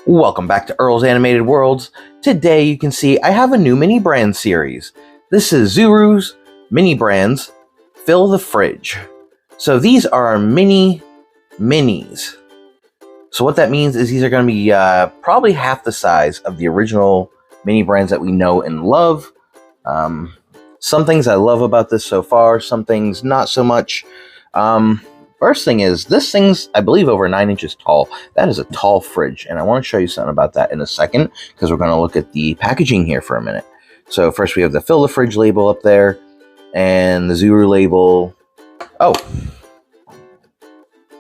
Welcome back to Earl's Animated Worlds. Today you can see I have a new mini brand series. This is Zuru's mini brands Fill the Fridge. So these are our minis. So what that means is these are going to be probably half the size of the original mini brands that we know and love. Some things I love about this so far, some things not so much. First thing is, this thing's, I believe, over 9 inches tall. That is a tall fridge, and I want to show you something about that in a second, because we're going to look at the packaging here for a minute. So first we have the Fill the Fridge label up there, and the Zuru label. Oh,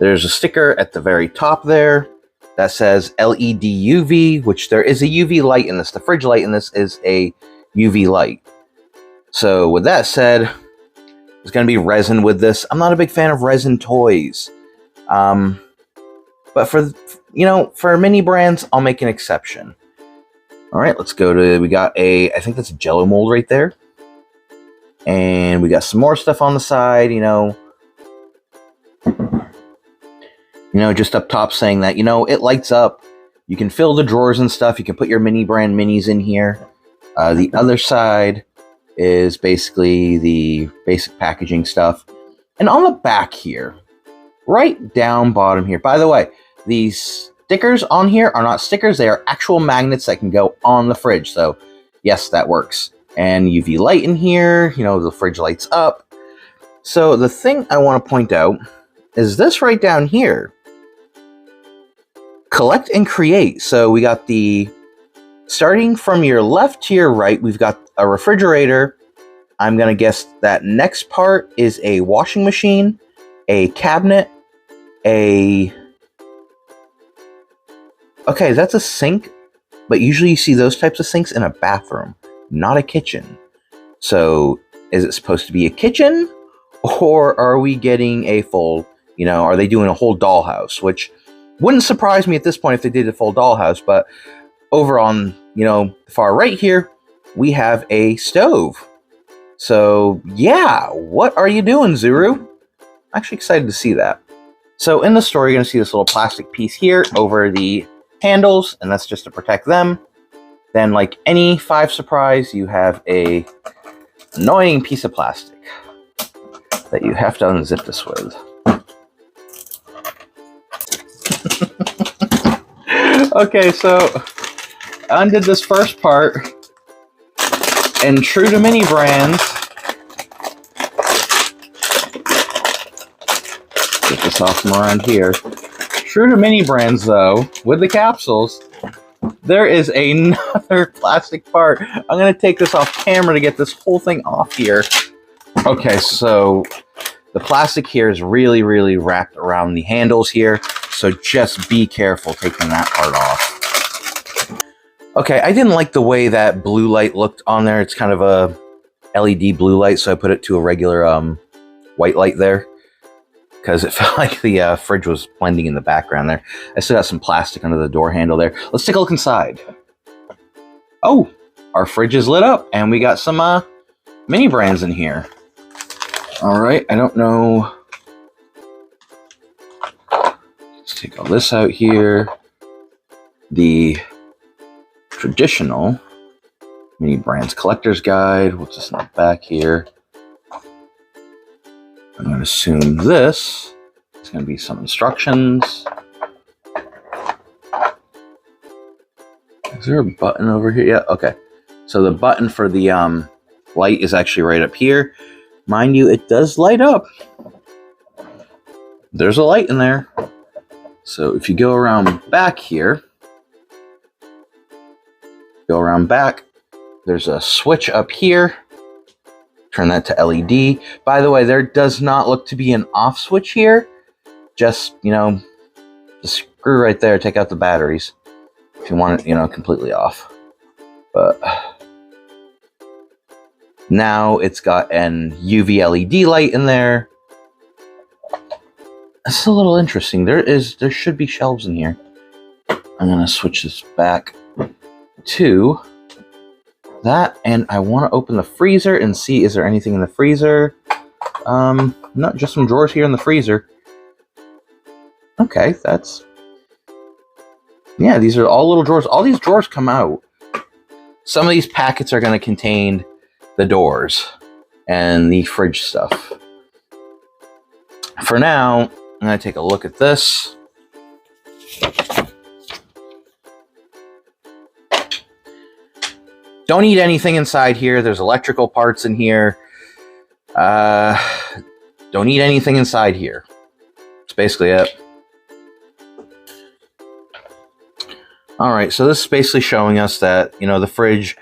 there's a sticker at the very top there that says LED UV, which there is a UV light in this. The fridge light in this is a UV light. So with that said, there's going to be resin with this. I'm not a big fan of resin toys. But for mini brands, I'll make an exception. All right, let's go to, we got I think that's a Jello mold right there. And we got some more stuff on the side, just up top saying that, it lights up. You can fill the drawers and stuff. You can put your mini brand minis in here. The other side is basically the basic packaging stuff. And on the back here, right down bottom here, by the way, these stickers on here are not stickers, they are actual magnets that can go on the fridge. So yes, that works. And UV light in here, the fridge lights up. So the thing I want to point out is this right down here. Collect and create. So we got starting from your left to your right, we've got a refrigerator. I'm going to guess that next part is a washing machine, a cabinet, okay, that's a sink, but usually you see those types of sinks in a bathroom, not a kitchen. So is it supposed to be a kitchen, or are we getting a full, are they doing a whole dollhouse, which wouldn't surprise me at this point if they did a full dollhouse. But over on, the far right here, we have a stove. So yeah, what are you doing, Zuru? I'm actually excited to see that. So in the store, you're going to see this little plastic piece here over the handles, and that's just to protect them. Then, like any 5 Surprise, you have a annoying piece of plastic that you have to unzip this with. Okay, so I undid this first part, and true to mini brands, get this off from around here. True to mini brands, though, with the capsules, there is another plastic part. I'm going to take this off camera to get this whole thing off here. Okay, so the plastic here is really, really wrapped around the handles here. So just be careful taking that part off. Okay, I didn't like the way that blue light looked on there. It's kind of a LED blue light, so I put it to a regular white light there, because it felt like the fridge was blending in the background there. I still got some plastic under the door handle there. Let's take a look inside. Oh, our fridge is lit up, and we got some mini brands in here. All right, I don't know. Let's take all this out here. The traditional mini brands collector's guide. What's this in the back here? I'm going to assume this is going to be some instructions. Is there a button over here? Yeah, okay. So the button for the light is actually right up here. Mind you, it does light up. There's a light in there. So if you go around back here, there's a switch up here. Turn that to LED. By the way, there does not look to be an off switch here. Just, the screw right there, take out the batteries if you want it, completely off. But now it's got an UV LED light in there. It's a little interesting. There should be shelves in here. I'm gonna switch this back to that, and I want to open the freezer and see, is there anything in the freezer? Not just some drawers here in the freezer. Okay, that's Yeah, these are all little drawers. All these drawers come out. Some of these packets are going to contain the doors and the fridge stuff. For now, I'm going to take a look at this. Don't need anything inside here. There's electrical parts in here. Don't need anything inside here. That's basically it. All right, so this is basically showing us that, you know, the fridge,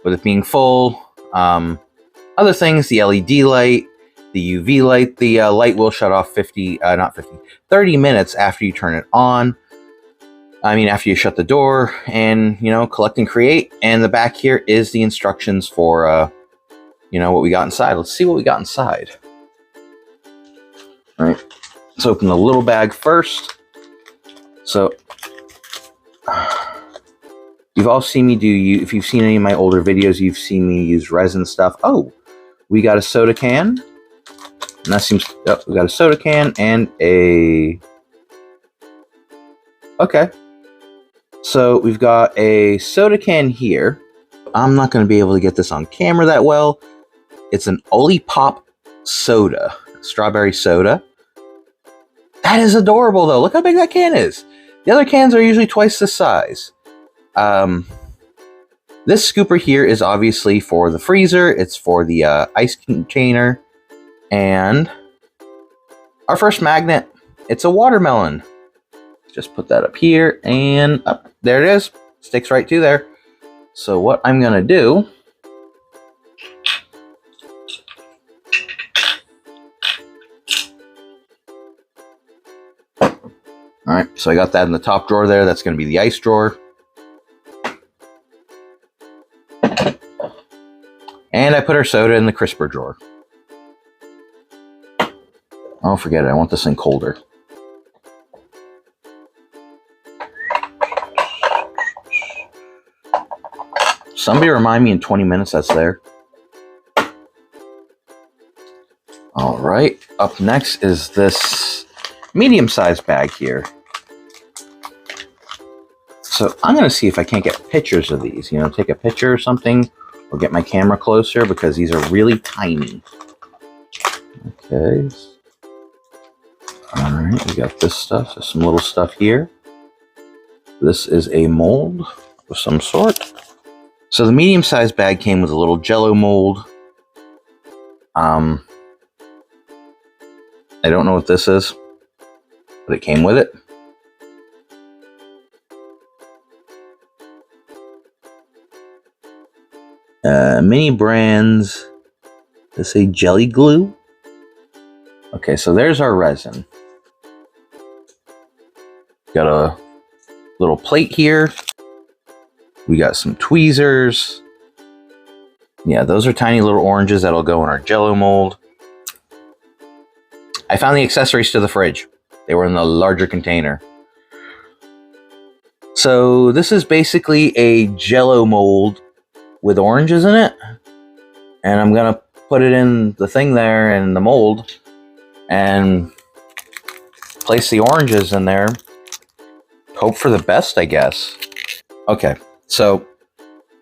with it being full, other things, the LED light, the UV light, the light will shut off 30 minutes after you turn it on. I mean, after you shut the door, and, you know, collect and create. And the back here is the instructions for, you know, what we got inside. Let's see what we got inside. All right, let's open the little bag first. So, you've all seen me do, if you've seen any of my older videos, you've seen me use resin stuff. Oh, we got a soda can. And that seems, oh, we got a soda can and a, okay. So we've got a soda can here. I'm not going to be able to get this on camera that well. It's an Olipop soda, strawberry soda. That is adorable though. Look how big that can is. The other cans are usually twice the size. This scooper here is obviously for the freezer. It's for the ice container. And our first magnet, it's a watermelon. Just put that up here and up. There it is. Sticks right to there. So what I'm going to do, all right, so I got that in the top drawer there. That's going to be the ice drawer. And I put our soda in the crisper drawer. Oh, forget it. I want this thing colder. Somebody remind me in 20 minutes that's there. All right. Up next is this medium-sized bag here. So I'm going to see if I can't get pictures of these. You know, take a picture or something. Or get my camera closer because these are really tiny. Okay. All right. We got this stuff. There's some little stuff here. This is a mold of some sort. So the medium-sized bag came with a little Jello mold. I don't know what this is, but it came with it. Mini brands. They say jelly glue. Okay, so there's our resin. Got a little plate here. We got some tweezers. Yeah, those are tiny little oranges that'll go in our Jello mold. I found the accessories to the fridge. They were in the larger container. So this is basically a Jello mold with oranges in it. And I'm going to put it in the thing there in the mold and place the oranges in there. Hope for the best, I guess. Okay. So,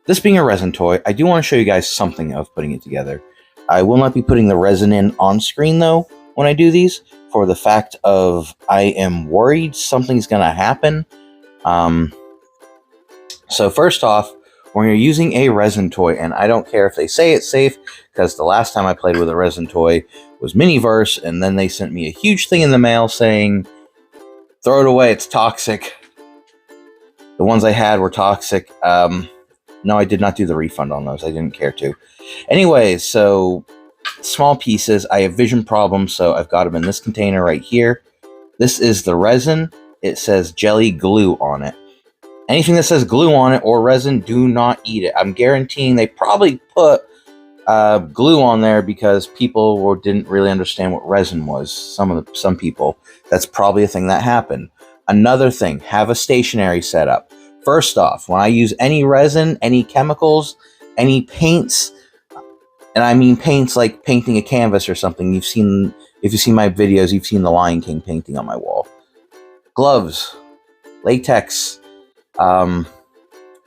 this being a resin toy, I do want to show you guys something of putting it together. I will not be putting the resin in on screen, though, when I do these, for the fact of I am worried something's going to happen. So, first off, when you're using a resin toy, and I don't care if they say it's safe, because the last time I played with a resin toy was Miniverse, and then they sent me a huge thing in the mail saying, throw it away, it's toxic. The ones I had were toxic. No, I did not do the refund on those. I didn't care to. Anyways, so small pieces. I have vision problems, so I've got them in this container right here. This is the resin. It says jelly glue on it. Anything that says glue on it or resin, do not eat it. I'm guaranteeing they probably put glue on there because people didn't really understand what resin was. Some people. That's probably a thing that happened. Another thing, have a stationary setup. First off, when I use any resin, any chemicals, any paints, and I mean paints like painting a canvas or something, if you've seen my videos, you've seen the Lion King painting on my wall. Gloves, latex, I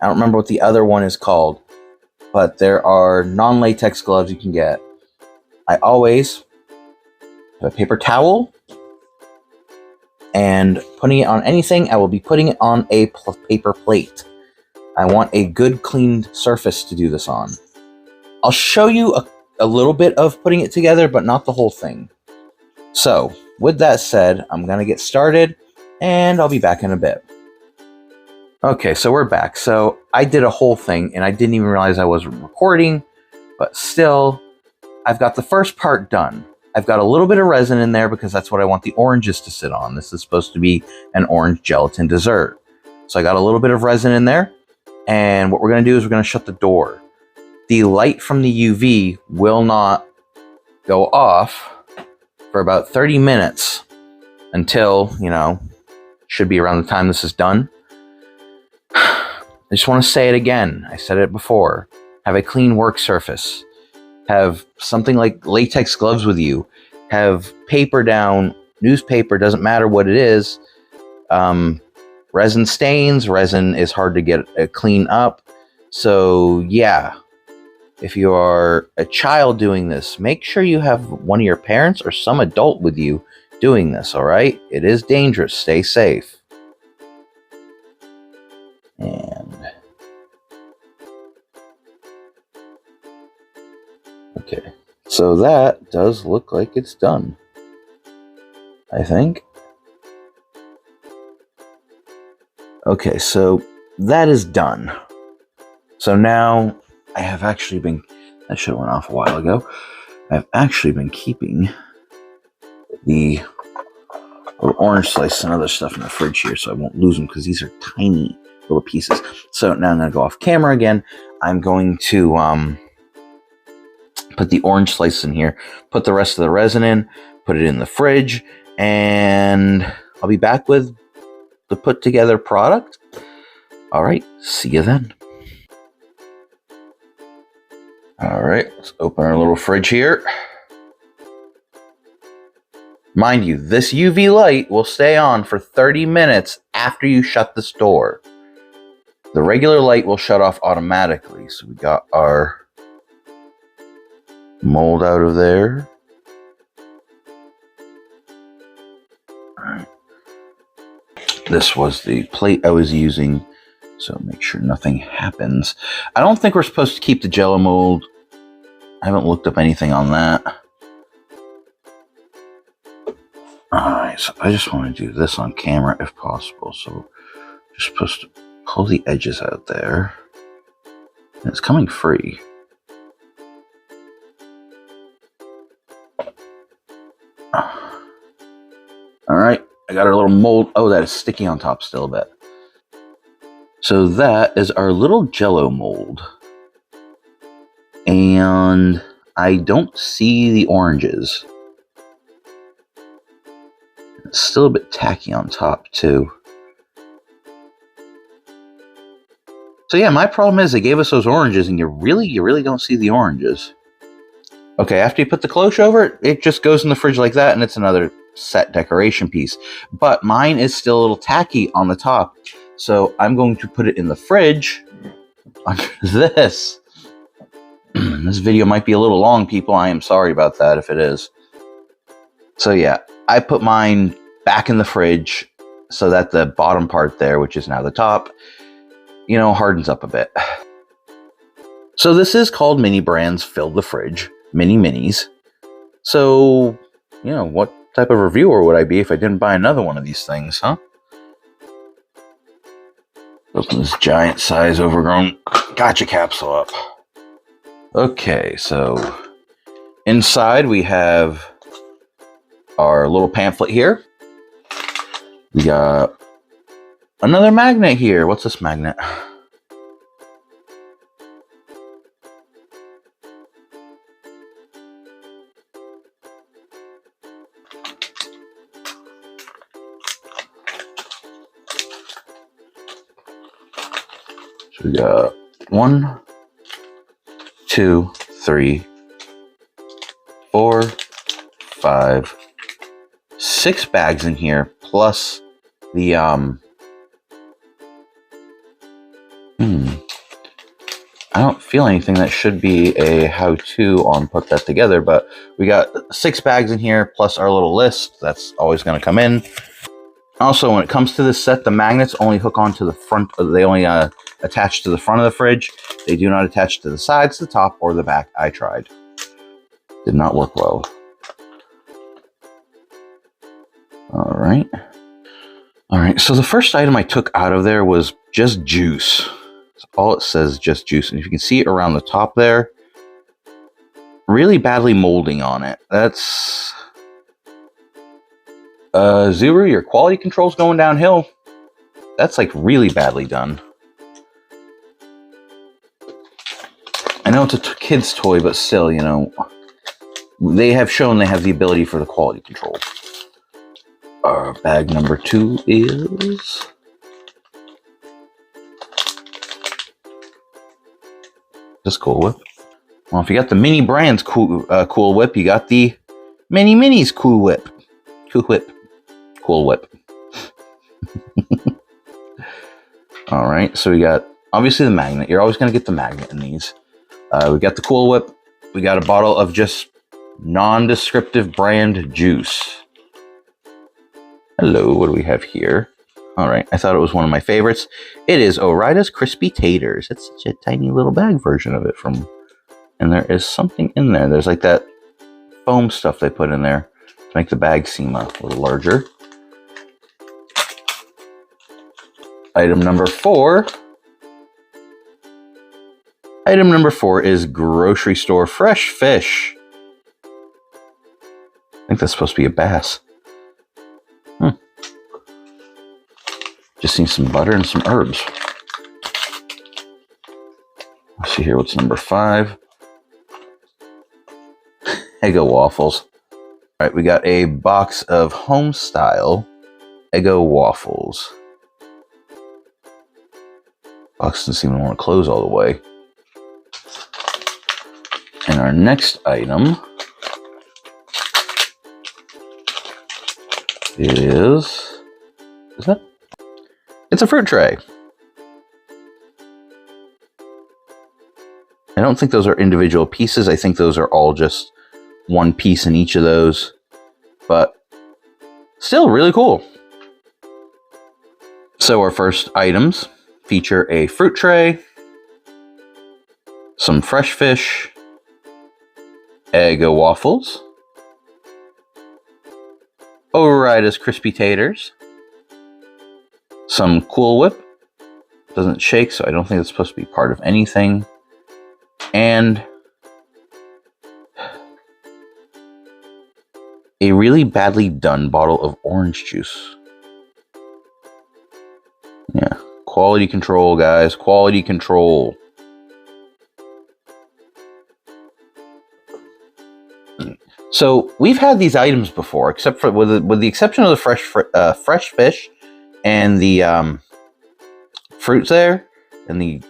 don't remember what the other one is called, but there are non-latex gloves you can get. I always have a paper towel, and putting it on anything, I will be putting it on a paper plate. I want a good clean surface to do this on. I'll show you a little bit of putting it together, but not the whole thing. So, with that said, I'm going to get started, and I'll be back in a bit. Okay, so we're back. So, I did a whole thing, and I didn't even realize I was recording, but still, I've got the first part done. I've got a little bit of resin in there because that's what I want the oranges to sit on. This is supposed to be an orange gelatin dessert. So I got a little bit of resin in there, and what we're going to do is we're going to shut the door. The light from the UV will not go off for about 30 minutes until, should be around the time this is done. I just want to say it again. I said it before. Have a clean work surface. Have something like latex gloves with you. Have paper down, newspaper, doesn't matter what it is. Resin stains. Resin is hard to get clean up. So, yeah. If you are a child doing this, make sure you have one of your parents or some adult with you doing this, all right? It is dangerous. Stay safe. And okay, so that does look like it's done, I think. Okay, so that is done. So now I have actually been, that should have went off a while ago. I've actually been keeping the little orange slice and other stuff in the fridge here so I won't lose them because these are tiny little pieces. So now I'm going to go off camera again. I'm going to put the orange slice in here, put the rest of the resin in, put it in the fridge, and I'll be back with the put together product. All right, see you then. All right, let's open our little fridge here. Mind you, this UV light will stay on for 30 minutes after you shut this door. The regular light will shut off automatically. So we got our mold out of there. All right. This was the plate I was using, so make sure nothing happens. I don't think we're supposed to keep the Jell-O mold. I haven't looked up anything on that. Alright, so I just want to do this on camera if possible. So just supposed to pull the edges out there. And it's coming free. Alright, I got our little mold. Oh, that is sticky on top still a bit. So that is our little Jell-O mold. And I don't see the oranges. It's still a bit tacky on top too. So yeah, my problem is they gave us those oranges and you really don't see the oranges. Okay, after you put the cloche over it, it just goes in the fridge like that and it's another set decoration piece. But mine is still a little tacky on the top. So I'm going to put it in the fridge under this. This video might be a little long, people. I am sorry about that if it is. So yeah, I put mine back in the fridge so that the bottom part there, which is now the top, hardens up a bit. So this is called Mini Brands Fill the Fridge. Mini Minis. So, what type of reviewer would I be if I didn't buy another one of these things, huh? Open this giant size overgrown gotcha capsule up. Okay, so inside we have our little pamphlet here. We got another magnet here. What's this magnet? So we got 1, 2, 3, 4, 5, 6 bags in here, plus the I don't feel anything that should be a how-to on put that together, but we got 6 bags in here, plus our little list. That's always going to come in. Also, when it comes to this set, the magnets only hook onto the front. They only attach to the front of the fridge. They do not attach to the sides, the top, or the back. I tried. Did not work well. All right. All right, so the first item I took out of there was just juice. That's all it says, just juice. And if you can see it around the top there, really badly molding on it. That's... Zuru, your quality control's going downhill. That's like really badly done. I know it's a kid's toy, but still, you know, they have shown they have the ability for the quality control. Bag number 2 is... this Cool Whip. Well, if you got the mini brands Cool Whip, you got the mini minis Cool Whip. Cool Whip. Cool Whip. All right, so we got obviously the magnet. You're always going to get the magnet in these. We got the Cool Whip. We got a bottle of just non-descriptive brand juice. Hello, what do we have here? All right, I thought it was one of my favorites. It is Ore-Ida's Crispy Taters. It's such a tiny little bag version of it from... and there is something in there. There's like that foam stuff they put in there to make the bag seem a little larger. Item number 4. Item number 4 is grocery store fresh fish. I think that's supposed to be a bass. Just need some butter and some herbs. Let's see here, what's number 5? Eggo waffles. All right, we got a box of home-style Eggo waffles. Box doesn't even want to close all the way. And our next item is that? It's a fruit tray. I don't think those are individual pieces. I think those are all just one piece in each of those. But still really cool. So our first items feature a fruit tray, some fresh fish, Eggo waffles, Ore-Ida's Crispy Taters, some Cool Whip. Doesn't shake, so I don't think it's supposed to be part of anything. And a really badly done bottle of orange juice. Yeah, quality control, guys. Quality control. So we've had these items before, except for with the exception of the fresh fish and the fruits there, and the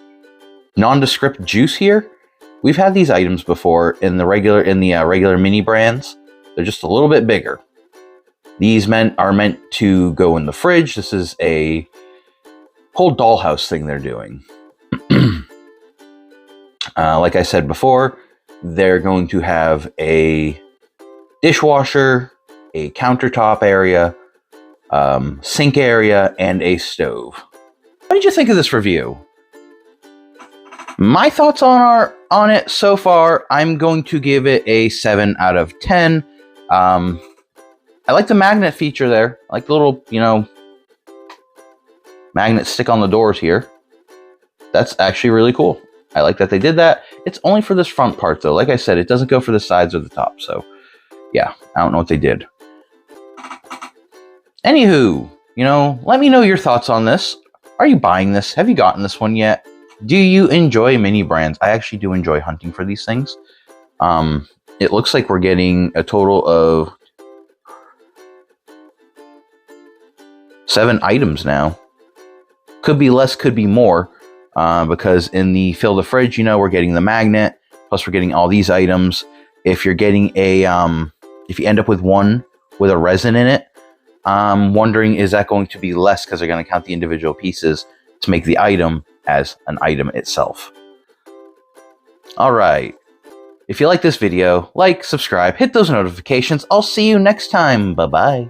nondescript juice here. We've had these items before in the regular mini brands. They're just a little bit bigger. These are meant to go in the fridge. This is a whole dollhouse thing they're doing. Like I said before, they're going to have a dishwasher, a countertop area, sink area, and a stove. What did you think of this review? My thoughts on it so far, I'm going to give it a 7 out of 10. I like the magnet feature there. I like the little, magnet stick on the doors here. That's actually really cool. I like that they did that. It's only for this front part, though. Like I said, it doesn't go for the sides or the top. So, yeah, I don't know what they did. Anywho, let me know your thoughts on this. Are you buying this? Have you gotten this one yet? Do you enjoy mini brands? I actually do enjoy hunting for these things. It looks like we're getting a total of 7 items now. Could be less, could be more. Because in the fill the fridge, we're getting the magnet. Plus we're getting all these items. If you're getting if you end up with one with a resin in it, I'm wondering, is that going to be less because they're going to count the individual pieces to make the item? as an item itself. Alright, if you like this video, like, subscribe, hit those notifications. I'll see you next time. Bye-bye.